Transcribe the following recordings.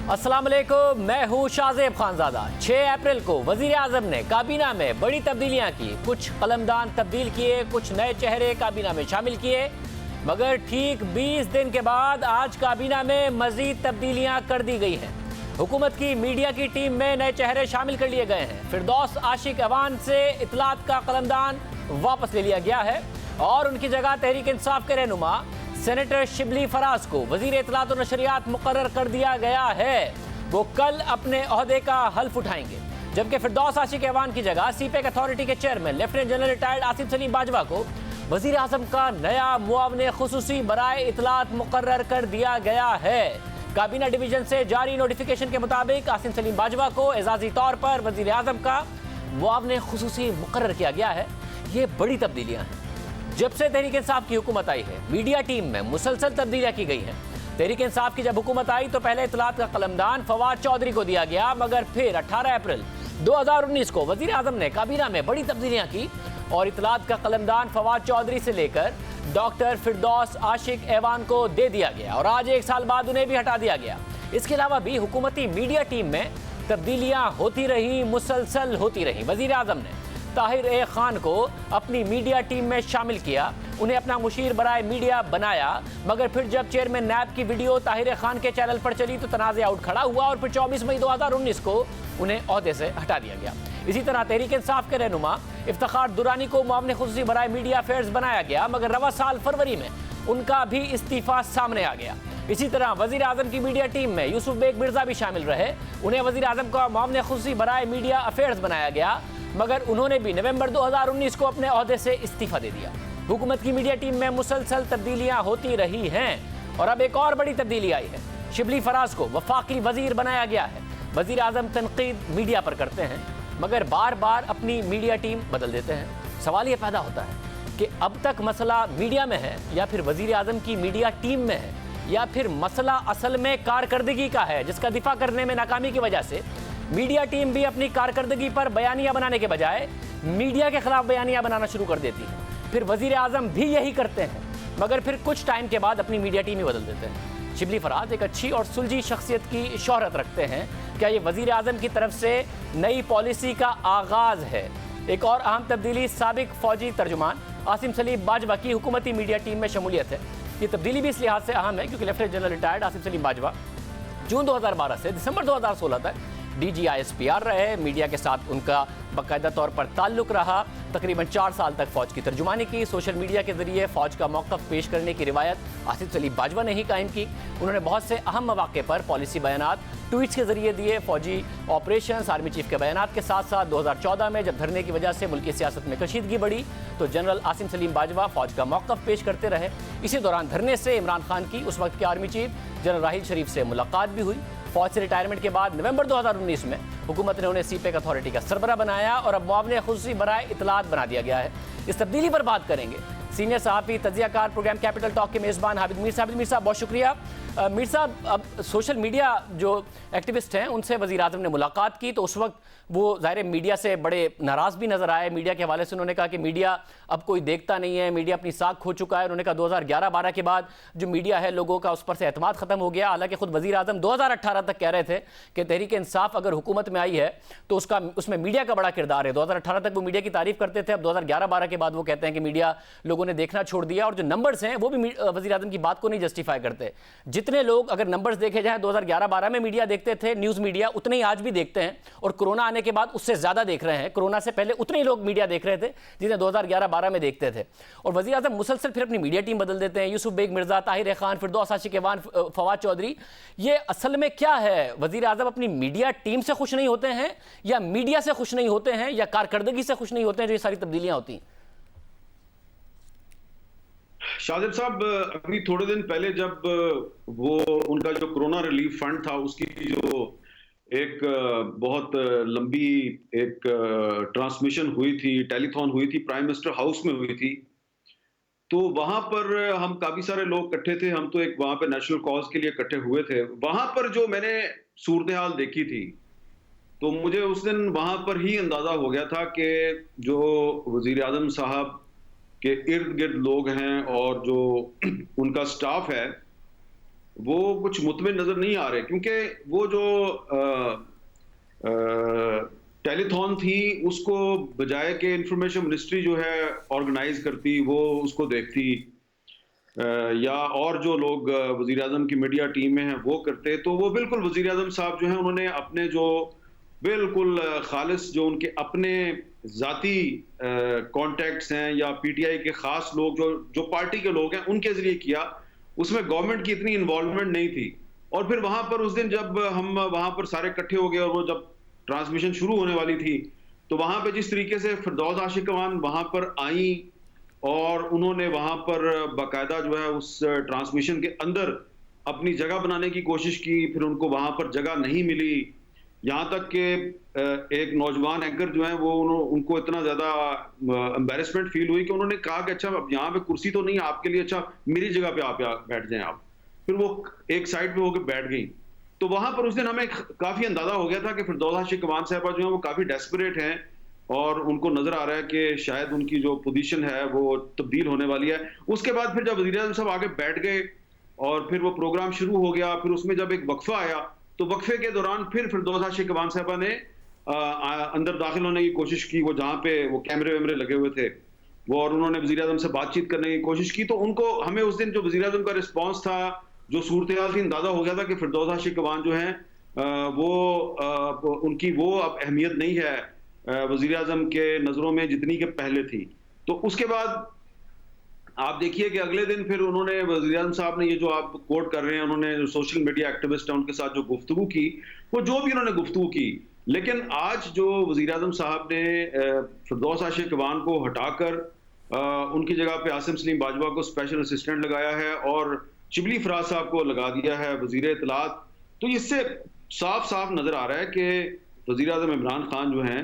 अस्सलाम वालेकुम, मैं हूँ शाहजेब खानजादा। 6 अप्रैल को वजीर आजम ने काबीना में बड़ी तब्दीलियां की। कुछ कलमदान तब्दील किए, कुछ नए चेहरे काबीना में शामिल किए, मगर ठीक 20 दिन के बाद आज काबीना में मजीद तब्दीलियां कर दी गई हैं। हुकूमत की मीडिया की टीम में नए चेहरे शामिल कर लिए गए हैं। फिरदौस आशिक ऐवान से इत्तलात का कलमदान वापस ले लिया गया है और उनकी जगह तहरीक इंसाफ के रहनुमा सेनेटर शिबली फराज को वजीर इत्तलात और नशरियात मुकर्रर कर दिया गया है। वो कल अपने ओहदे का हल्फ उठाएंगे, जबकि फिरदौस आशिक ऐवान की जगह सीपेक अथॉरिटी के chairman lieutenant general retired Asim Saleem Bajwa को वजीर आजम का नया मुआवने खुसूसी बराए इत्तलात मुकर्रर कर दिया गया है। काबीना डिवीजन से जारी नोटिफिकेशन के मुताबिक आसिम सलीम बाजवा को एजाजी तौर पर वजीर आजम का मुआवने खुसूसी मुकर्रर किया गया है। ये बड़ी तब्दीलियां हैं। जब से तहरीक इंसाफ की हुकूमत आई है, मीडिया टीम में मुसलसल तब्दीलियां की गई हैं। तहरीक इंसाफ की जब हुकूमत आई तो पहले इत्तलात का कलमदान फवाद चौधरी को दिया गया, मगर फिर 18 अप्रैल 2019 को वजीर आजम ने काबीना में बड़ी तब्दीलियां की और इत्तलात का कलमदान फवाद चौधरी से लेकर डॉक्टर फिरदौस आशिक ऐवान को दे दिया गया और आज 1 साल बाद उन्हें भी हटा दिया गया। इसके अलावा भी हुकूमती मीडिया टीम में तब्दीलियां होती रही, मुसलसल होती रही। वजीर आजम ने ताहिर ए खान को अपनी मीडिया टीम में शामिल किया, उन्हें अपना मुशीर बराए मीडिया बनाया, मगर फिर जब चेयरमैन नैब की वीडियो ताहिर ए खान के चैनल पर चली तो तनाज़ा उठ खड़ा हुआ और फिर 24 मई 2019 को उन्हें ओहदे से हटा दिया गया। इसी तरह तहरीक इंसाफ के रहनुमा इफ्तिखार दुरानी को मुआवने खुसूसी बराए मीडिया अफेयर्स बनाया गया, मगर रवा साल फरवरी में उनका भी इस्तीफा सामने आ गया। इसी तरह वजीर आजम की मीडिया टीम में यूसुफ बेग मिर्जा भी शामिल रहे, उन्हें वजीर आजम का मुआवने खुसूसी बराए मीडिया अफेयर्स बनाया गया, मगर उन्होंने भी नवंबर 2019 को अपने ओहदे से इस्तीफा दे दिया। हुकूमत की मीडिया टीम में मुसलसल तब्दीलियां होती रही हैं और अब एक और बड़ी तब्दीली आई है। शिबली फराज को वफाकी वजीर बनाया गया है। वजीर आजम तनकीद मीडिया पर करते हैं, मगर बार बार अपनी मीडिया टीम बदल देते हैं। सवाल ये पैदा होता है कि अब तक मसला मीडिया में है या फिर वजीर आजम की मीडिया टीम में है, या फिर मसला असल में कारकर्दगी का है, जिसका दिफा करने में नाकामी की वजह से मीडिया टीम भी अपनी कारकर्दगी पर बयानियां बनाने के बजाय मीडिया के खिलाफ बयानियां बनाना शुरू कर देती है। फिर वजीर आजम भी यही करते हैं, मगर फिर कुछ टाइम के बाद अपनी मीडिया टीम ही बदल देते हैं। शिबली फराज एक अच्छी और सुलझी शख्सियत की शोहरत रखते हैं। क्या ये वजीर आजम की तरफ से नई पॉलिसी का आगाज है? एक और अहम तब्दीली साबिक फौजी तर्जुमान आसिम सलीम बाजवा की हुकूमती मीडिया टीम में शमूलियत है। ये तब्दीली भी इस लिहाज से अहम है क्योंकि lieutenant general retired Asim Saleem Bajwa जून 2012 से दिसंबर 2016 तक DGISPR रहे। मीडिया के साथ उनका बाकायदा तौर पर ताल्लुक रहा। तकरीबन 4 साल तक फौज की तर्जुमानी की। सोशल मीडिया के जरिए फौज का मौक़िफ़ पेश करने की रिवायत आसिम सलीम बाजवा ने ही कायम की। उन्होंने बहुत से अहम मौक़े पर पॉलिसी बयानात ट्वीट्स के जरिए दिए। फौजी ऑपरेशन, आर्मी चीफ के बयानात के साथ साथ 2014 में जब धरने की वजह से मुल्की सियासत में कशीदगी बढ़ी तो जनरल आसिम सलीम बाजवा फौज का मौक़िफ़ पेश करते रहे। इसी दौरान धरने से इमरान खान की उस वक्त के आर्मी चीफ जनरल राहील शरीफ से मुलाकात भी हुई। फौज से रिटायरमेंट के बाद नवंबर 2019 में हुकूमत ने उन्हें सीपेक अथॉरिटी का सरबरा बनाया और अब मुआवने खुसूसी बराए इत्तलात बना दिया गया है। इस तब्दीली पर बात करेंगे सीनियर सहाफ़ी तज्ज़ियाकार प्रोग्राम कैपिटल टॉक के मेज़बान हामिद मीर साहब। मीर साहब बहुत शुक्रिया। मीर साहब, अब सोशल मीडिया जो एक्टिविस्ट हैं उनसे वज़ीर आज़म ने मुलाकात की तो उस वक्त वो ज़ाहिर मीडिया से बड़े नाराज़ भी नज़र आए। मीडिया के हवाले से उन्होंने कहा कि मीडिया अब कोई देखता नहीं है, मीडिया अपनी साख खो चुका है। उन्होंने कहा 2011-12 के बाद जो मीडिया है लोगों का उस पर से एतमाद ख़त्म हो गया। हालांकि खुद वज़ीर आज़म 2018 तक कह रहे थे कि तहरीक इंसाफ अगर हुकूमत में आई है तो उसमें मीडिया का बड़ा किरदार है। 2018 तक वो मीडिया की तारीफ़ करते थे, अब 2011-12 के बाद वो कहते हैं कि मीडिया लोगों ने देखना छोड़ दिया। और जो नंबर्स हैं वो भी वज़ीर आज़म की बात को नहीं जस्टिफाई करते। जितने लोग अगर नंबर्स देखे जाए 2011-12 में मीडिया देखते थे, न्यूज़ मीडिया, उतने ही आज भी देखते हैं और कोरोना आने के बाद उससे ज़्यादा देख रहे हैं। कोरोना से पहले उतने ही लोग मीडिया देख रहे थे जिन्हें 2011-12 में देखते थे। और वज़ीर आज़म मुसलसल फिर अपनी मीडिया टीम बदल देते हैं। यूसुफ बेग मिर्ज़ा, ताहिर ए खान, फिरदौस आशिक ऐवान, फवाद चौधरी। ये असल में क्या है? वज़ीर आज़म अपनी मीडिया टीम से खुश नहीं होते हैं या मीडिया से खुश नहीं होते हैं या कारकर्दगी से खुश नहीं होते हैं जो ये सारी तब्दीलियाँ होती हैं? शाहजेब साहब, अभी थोड़े दिन पहले जब वो उनका जो कोरोना रिलीफ फंड था उसकी जो एक बहुत लंबी एक ट्रांसमिशन हुई थी, टेलीथॉन हुई थी, प्राइम मिनिस्टर हाउस में हुई थी, तो वहां पर हम काफी सारे लोग इकट्ठे थे। हम तो एक वहां पे नेशनल कॉज के लिए इकट्ठे हुए थे। वहां पर जो मैंने सूरत हाल देखी थी तो मुझे उस दिन वहां पर ही अंदाजा हो गया था कि जो वजीर आजम साहब के इर्द गिर्द लोग हैं और जो उनका स्टाफ है वो कुछ मुतमिन नजर नहीं आ रहे, क्योंकि वो जो टेलीथॉन थी उसको बजाय के इंफॉर्मेशन मिनिस्ट्री जो है ऑर्गेनाइज करती, वो उसको देखती, या और जो लोग वजीर आजम की मीडिया टीम में हैं वो करते, तो वो बिल्कुल वजीर आजम साहब जो हैं उन्होंने अपने जो बिल्कुल खालिस जो उनके अपने जाती कॉन्टैक्ट्स हैं या पीटीआई के खास लोग जो पार्टी के लोग हैं उनके जरिए किया, उसमें गवर्नमेंट की इतनी इन्वॉल्वमेंट नहीं थी। और फिर वहां पर उस दिन जब हम वहां पर सारे इकट्ठे हो गए और वो जब ट्रांसमिशन शुरू होने वाली थी, तो वहां पे जिस तरीके से फिरदौस आशिक अवान वहां पर आई और उन्होंने वहां पर बाकायदा जो है उस ट्रांसमिशन के अंदर अपनी जगह बनाने की कोशिश की, फिर उनको वहां पर जगह नहीं मिली, यहाँ तक कि एक नौजवान एंकर जो है वो उनको इतना ज्यादा एम्बेरसमेंट फील हुई कि उन्होंने कहा कि अच्छा अब यहाँ पे कुर्सी तो नहीं है आपके लिए, अच्छा मेरी जगह पे आप बैठ जाएं आप। फिर वो एक साइड पे होकर बैठ गई। तो वहां पर उस दिन हमें काफी अंदाजा हो गया था कि फिरदौस आशिक अवान साहबा जो है वो काफी डेस्परेट हैं और उनको नजर आ रहा है कि शायद उनकी जो पोजीशन है वो तब्दील होने वाली है। उसके बाद फिर जब वज़ीर आज़म साहब आगे बैठ गए और फिर वो प्रोग्राम शुरू हो गया, फिर उसमें जब एक वक्फा आया तो वक्फे के दौरान फिर फिरदौस आशिक अवान साहबा ने अंदर दाखिल होने की कोशिश की, वो जहाँ पे वो कैमरे वैमरे लगे हुए थे वो, और उन्होंने वज़ीर आज़म से बातचीत करने की कोशिश की। तो उनको हमें उस दिन जो वज़ीर आज़म का रिस्पॉन्स था, जो सूरत हाल थी, अंदाजा हो गया था कि फिरदौस आशिक अवान जो है वो उनकी वो अब अहमियत नहीं है वज़ीर आज़म के नज़रों में जितनी के पहले थी। तो उसके बाद आप देखिए कि अगले दिन फिर उन्होंने वज़ीर आज़म साहब ने ये जो आप कोट कर रहे हैं, उन्होंने जो सोशल मीडिया एक्टिविस्ट हैं उनके साथ जो गुफ्तगू की, वो जो भी उन्होंने गुफ्तगू की, लेकिन आज जो वज़ीर आज़म साहब ने फिरदौस आशिक अवान को हटाकर उनकी जगह पे आसिम सलीम बाजवा को स्पेशल असिस्टेंट लगाया है और शिबली फराज साहब को लगा दिया है वज़ीर इत्तलात, तो इससे साफ साफ नजर आ रहा है कि वज़ीर आज़म इमरान खान जो हैं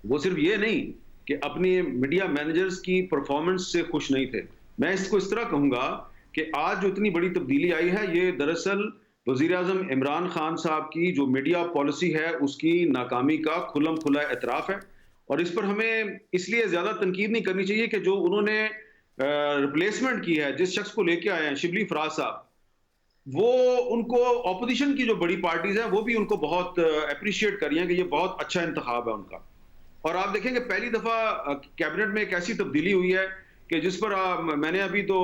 वो सिर्फ ये नहीं कि अपनी मीडिया मैनेजर्स की परफॉर्मेंस से खुश नहीं थे। मैं इसको इस तरह कहूंगा कि आज जो इतनी बड़ी तब्दीली आई है, ये दरअसल वज़ीर आज़म इमरान खान साहब की जो मीडिया पॉलिसी है उसकी नाकामी का खुल्लम खुला एतराफ़ है। और इस पर हमें इसलिए ज्यादा तनकीद नहीं करनी चाहिए कि जो उन्होंने रिप्लेसमेंट की है, जिस शख्स को लेके आए हैं शिबली फराज साहब, वो उनको ऑपोजिशन की जो बड़ी पार्टीज हैं वो भी उनको बहुत अप्रिशिएट कर रही हैं कि ये बहुत अच्छा इंतखाब है उनका। और आप देखेंगे पहली दफा कैबिनेट में एक ऐसी तब्दीली हुई है कि जिस पर मैंने अभी तो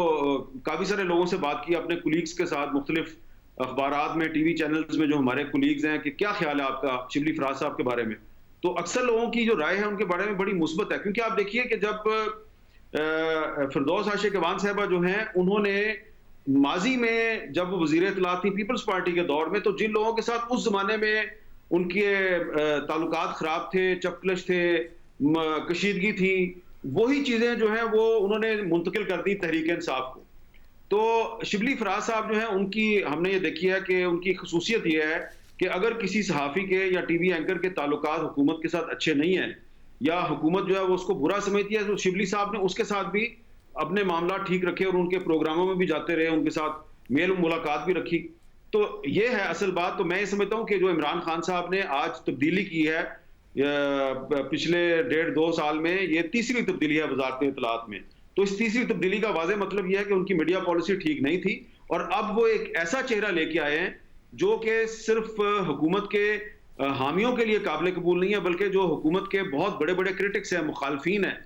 काफी सारे लोगों से बात की अपने कुलीग्स के साथ, मुख्तलिफ अखबारात में, टीवी चैनल्स में जो हमारे कुलीग्स हैं, कि क्या ख्याल है आपका शिबली फराज साहब के बारे में। तो अक्सर लोगों की जो राय है उनके बारे में बड़ी मुस्बत है, क्योंकि आप देखिए कि जब फिरदौस आशिक अवान साहबा जो हैं उन्होंने माजी में जब वज़ीर इत्तलात थी पीपल्स पार्टी के दौर में, तो जिन लोगों के साथ उस जमाने में उनके ताल्लुकात खराब थे, चपकलश थे, कशीदगी थी, वही चीजें जो हैं वो उन्होंने मुंतकिल कर दी तहरीक इंसाफ को। तो शिबली फराज साहब जो हैं उनकी हमने ये देखी है कि उनकी खसूसियत ये है कि अगर किसी सहाफ़ी के या टीवी एंकर के ताल्लुकात हुकूमत के साथ अच्छे नहीं हैं या हुकूमत जो है वो उसको बुरा समझती है, तो शिबली साहब ने उसके साथ भी अपने मामला ठीक रखे और उनके प्रोग्रामों में भी जाते रहे, उनके साथ मेल मुलाकात भी रखी। तो ये है असल बात। तो मैं ये समझता हूँ कि जो इमरान खान साहब ने आज तब्दीली की है पिछले 1.5-2 साल में, ये तीसरी तब्दीली है वजारत इत्तलात में। तो इस तीसरी तब्दीली का वाज़ेह मतलब यह है कि उनकी मीडिया पॉलिसी ठीक नहीं थी और अब वो एक ऐसा चेहरा लेके आए हैं जो कि सिर्फ हुकूमत के हामियों के लिए काबिल कबूल नहीं है, बल्कि जो हुकूमत के बहुत बड़े बड़े क्रिटिक्स हैं, मुखालफीन हैं,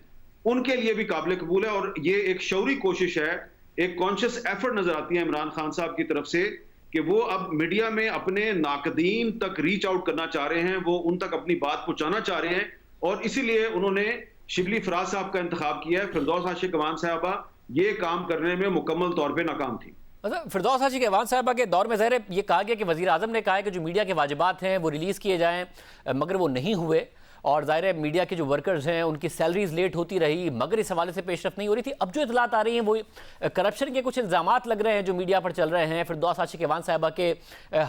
उनके लिए भी काबिल कबूल है। और ये एक शौरी कोशिश है, एक कॉन्शियस एफर्ट नजर आती है इमरान खान साहब की तरफ से कि वो अब मीडिया में अपने नाकदीन तक रीच आउट करना चाह रहे हैं, वो उन तक अपनी बात पहुंचाना चाह रहे हैं और इसीलिए उन्होंने शिबली फराज साहब का इंतखाब किया है। फिरदौस आशिक अवान साहबा ये काम करने में मुकम्मल तौर पर नाकाम थी। मतलब फिरदौस आशिक अवान साहबा के दौर में ज़ाहिर है ये कहा गया कि वज़ीर आज़म ने कहा है कि जो मीडिया के वाजिबात हैं वो रिलीज़ किए जाएँ, मगर वो नहीं हुए और ज़ाहिर है मीडिया के जो वर्कर्स हैं उनकी सैलरीज लेट होती रही, मगर इस हवाले से पेशरफ नहीं हो रही थी। अब जो इतलात आ रही हैं वो करप्शन के कुछ इल्ज़ामात लग रहे हैं जो मीडिया पर चल रहे हैं फिरदौस आशिक अवान साहबा के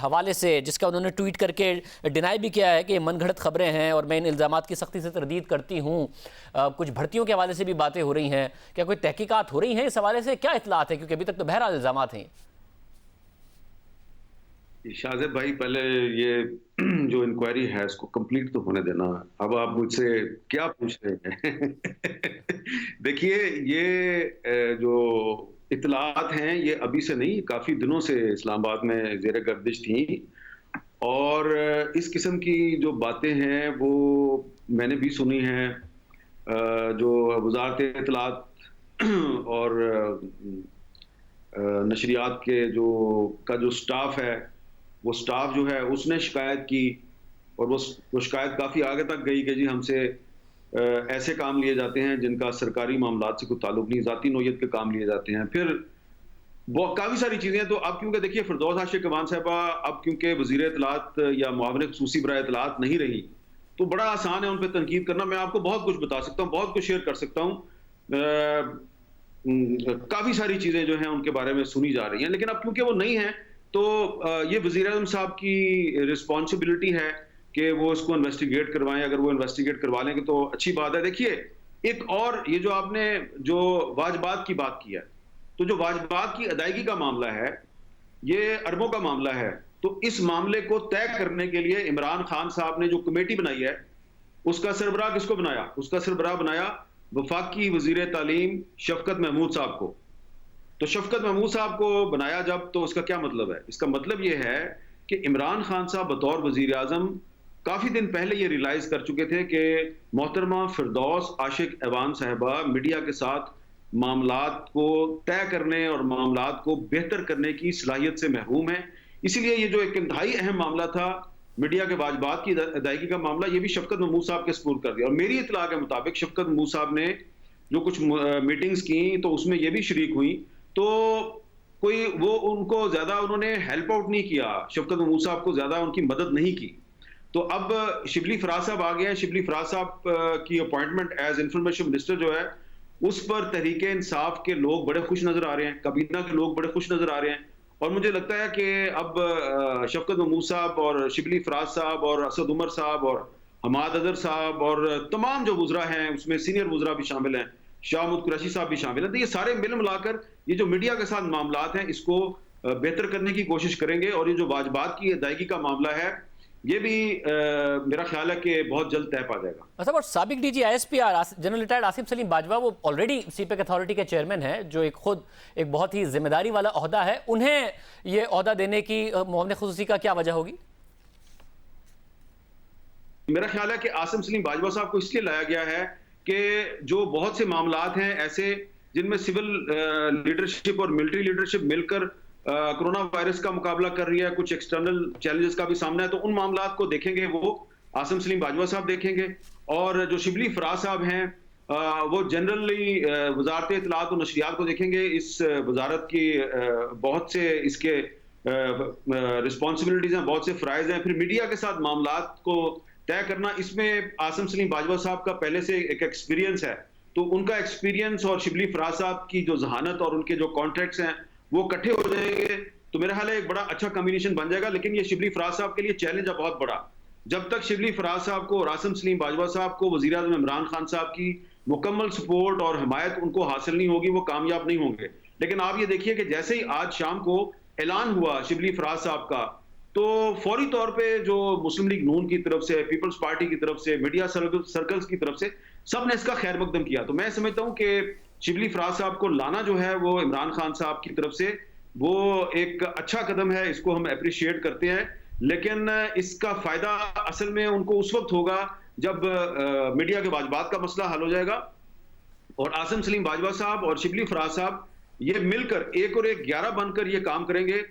हवाले से, जिसका उन्होंने ट्वीट करके डिनाई भी किया है कि मनगढ़ंत खबरें हैं और मैं इन इल्ज़ामात की सख्ती से तरदीद करती हूँ। कुछ भर्तियों के हवाले से भी बातें हो रही हैं, क्या कोई तहकीकात हो रही हैं इस हवाले से, क्या इतलात है, क्योंकि अभी तक तो बहरहाल इल्ज़ामात हैं। शाहजेब भाई, पहले ये जो इंक्वायरी है इसको कंप्लीट तो होने देना। अब आप मुझसे क्या पूछ रहे हैं? देखिए, ये जो इत्तलात हैं ये अभी से नहीं, काफ़ी दिनों से इस्लामाबाद में ज़ेर गर्दिश थी और इस किस्म की जो बातें हैं वो मैंने भी सुनी हैं। जो वज़ारत इत्तलात और नशरियात के जो स्टाफ है, वो स्टाफ जो है उसने शिकायत की और वो शिकायत काफ़ी आगे तक गई कि जी हमसे ऐसे काम लिए जाते हैं जिनका सरकारी मामलात से कोई ताल्लुक नहीं, ज़ाती नौयत के काम लिए जाते हैं। फिर वो काफ़ी सारी चीज़ें, तो अब क्योंकि देखिए फिरदौस आशिक अवान साहिबा अब क्योंकि वज़ीर इत्तलात या मुआविन ख़ुसूसी बराए इत्तलात नहीं रही, तो बड़ा आसान है उन पे तनकीद करना। मैं आपको बहुत कुछ बता सकता हूँ, बहुत कुछ शेयर कर सकता हूँ। काफ़ी सारी चीज़ें जो हैं उनके बारे में सुनी जा रही हैं, लेकिन अब क्योंकि वो नहीं है तो ये वज़ीर-ए-आज़म साहब की रिस्पॉन्सिबिलिटी है कि वो इसको इन्वेस्टिगेट करवाएं। अगर वो इन्वेस्टिगेट करवा लेंगे तो अच्छी बात है। देखिए, एक और ये जो आपने जो वाजबात की बात की है, तो जो वाजबात की अदायगी का मामला है, ये अरबों का मामला है। तो इस मामले को तय करने के लिए इमरान खान साहब ने जो कमेटी बनाई है, उसका सरबराह किसको बनाया? उसका सरबराह बनाया वफाकी वज़ीर तालीम शफकत महमूद साहब को। तो शफकत महमूद साहब को बनाया जब, तो इसका क्या मतलब है? इसका मतलब ये है कि इमरान खान साहब बतौर वज़ीर आज़म काफ़ी दिन पहले ये रियलाइज़ कर चुके थे कि मोहतरमा फिरदौस आशिक अवान साहिबा मीडिया के साथ मामलात को तय करने और मामलात को बेहतर करने की सलाहियत से महरूम है। इसीलिए ये जो एक इंतहाई अहम मामला था, मीडिया के वाजबात की अदायगी का मामला, ये भी शफकत महमूद साहब के सुपुर्द कर दिया। और मेरी इत्तला के मुताबिक शफकत महमूद साहब ने जो कुछ मीटिंग्स की तो उसमें ये भी शरीक हुई, तो कोई वो उनको ज़्यादा उन्होंने हेल्प आउट नहीं किया, शफकत महमूद साहब को ज़्यादा उनकी मदद नहीं की। तो अब शिबली फराज साहब आ गए हैं। शिबली फराज साहब की अपॉइंटमेंट एज इंफॉर्मेशन मिनिस्टर जो है, उस पर तहरीक इंसाफ के लोग बड़े खुश नजर आ रहे हैं, काबीना के लोग बड़े खुश नजर आ रहे हैं। और मुझे लगता है कि अब शफकत महमूद साहब और शिबली फराज साहब और असद उमर साहब और हमाद अजहर साहब और तमाम जो वुज़रा हैं, उसमें सीनियर वुज़रा भी शामिल हैं, शाह महमूद कुरैशी साहब भी शामिल हैं, तो ये सारे मिल मिलाकर ये जो मीडिया के साथ मामलात हैं इसको बेहतर करने की कोशिश करेंगे। और ये जो वाजबात की अदायगी का मामला है, ये भी मेरा ख्याल है कि बहुत जल्द तय पा जाएगा। अच्छा, और साबिक DG ISPR general retired Asif Salim Bajwa, वो ऑलरेडी सीपेक अथॉरिटी के चेयरमैन हैं, जो खुद एक बहुत ही जिम्मेदारी वाला ओहदा है, उन्हें ये ओहदा देने की मुआविन ख़ुसूसी का क्या वजह होगी? मेरा ख्याल है कि आसिफ सलीम बाजवा साहब को इसलिए लाया गया है कि जो बहुत से मामलात हैं ऐसे जिनमें सिविल लीडरशिप और मिलिट्री लीडरशिप मिलकर कोरोना वायरस का मुकाबला कर रही है, कुछ एक्सटर्नल चैलेंजेस का भी सामना है, तो उन मामलात को देखेंगे वो आसिम सलीम बाजवा साहब देखेंगे। और जो शिबली फराज साहब हैं वो जनरली वजारत इत्तलात और नशरियात को देखेंगे। इस वजारत की बहुत से इसके रिस्पॉन्सिबिलिटीज हैं, बहुत से फ़राइज़ हैं। फिर मीडिया के साथ मामलात को तय करना, इसमें आसिम सलीम बाजवा साहब का पहले से एक एक्सपीरियंस है, तो उनका एक्सपीरियंस और शिबली फराज साहब की जो जहानत और उनके जो कॉन्ट्रैक्ट्स हैं वो इकट्ठे हो जाएंगे, तो मेरा ख्याल है एक बड़ा अच्छा कॉम्बिनेशन बन जाएगा। लेकिन ये शिबली फराज साहब के लिए चैलेंज है बहुत बड़ा। जब तक शिबली फराज साहब को और आसिम सलीम बाजवा साहब को वज़ीर आज़म इमरान खान साहब की मुकम्मल सपोर्ट और हिमायत उनको हासिल नहीं होगी, वो कामयाब नहीं होंगे। लेकिन आप ये देखिए कि जैसे ही आज शाम को ऐलान हुआ शिबली फराज साहब का, तो फौरी तौर पे जो मुस्लिम लीग नून की तरफ से, पीपल्स पार्टी की तरफ से, मीडिया सर्कल्स की तरफ से सब ने इसका खैर मकदम किया। तो मैं समझता हूँ कि शिबली फराज साहब को लाना जो है वो इमरान खान साहब की तरफ से वो एक अच्छा कदम है, इसको हम अप्रिशिएट करते हैं। लेकिन इसका फायदा असल में उनको उस वक्त होगा जब मीडिया के वाजबात का मसला हल हो जाएगा और आसिम सलीम बाजवा साहब और शिबली फराज साहब ये मिलकर एक और एक 11 बनकर ये काम करेंगे।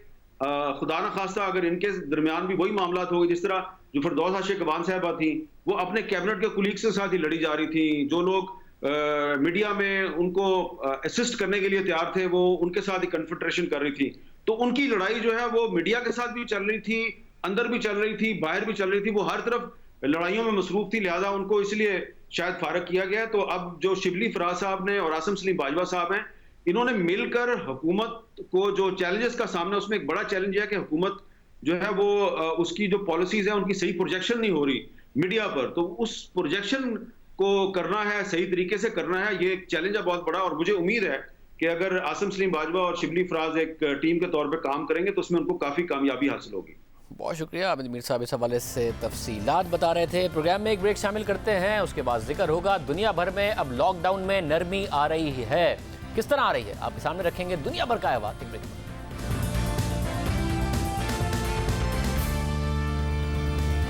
खुदा न खास्ता अगर इनके दरमियान भी वही मामला हो गए जिस तरह जो फिरदौस आशिक अवान साहबा थी, वो अपने कैबिनेट के कुलीग्स के साथ ही लड़ी जा रही थी, जो लोग मीडिया में उनको असिस्ट करने के लिए तैयार थे वो उनके साथ ही कन्फेडरेशन कर रही थी। तो उनकी लड़ाई जो है वो मीडिया के साथ भी चल रही थी, अंदर भी चल रही थी, बाहर भी चल रही थी, वो हर तरफ लड़ाइयों में मसरूफ थी, लिहाजा उनको इसलिए शायद फारग किया गया। तो अब जो शिबली फराज साहब ने और आसिम सलीम बाजवा साहब हैं, इन्होंने मिलकर हुकूमत को जो चैलेंजेस का सामना, उसमें एक बड़ा चैलेंज है कि हुकूमत जो है वो उसकी जो पॉलिसीज है उनकी सही प्रोजेक्शन नहीं हो रही मीडिया पर, तो उस प्रोजेक्शन को करना है, सही तरीके से करना है, ये एक चैलेंज है बहुत बड़ा। और मुझे उम्मीद है कि अगर आसिम सलीम बाजवा और शिबली फराज एक टीम के तौर पे काम करेंगे तो उसमें उनको काफ़ी कामयाबी हासिल होगी। बहुत शुक्रिया आबिद मीर साहब, इस हवाले से तफसीलात बता रहे थे। प्रोग्राम में एक ब्रेक शामिल करते हैं, उसके बाद जिक्र होगा दुनिया भर में अब लॉकडाउन में नरमी आ रही है। किस तरह आ रही है आपके सामने रखेंगे, दुनिया भर का है।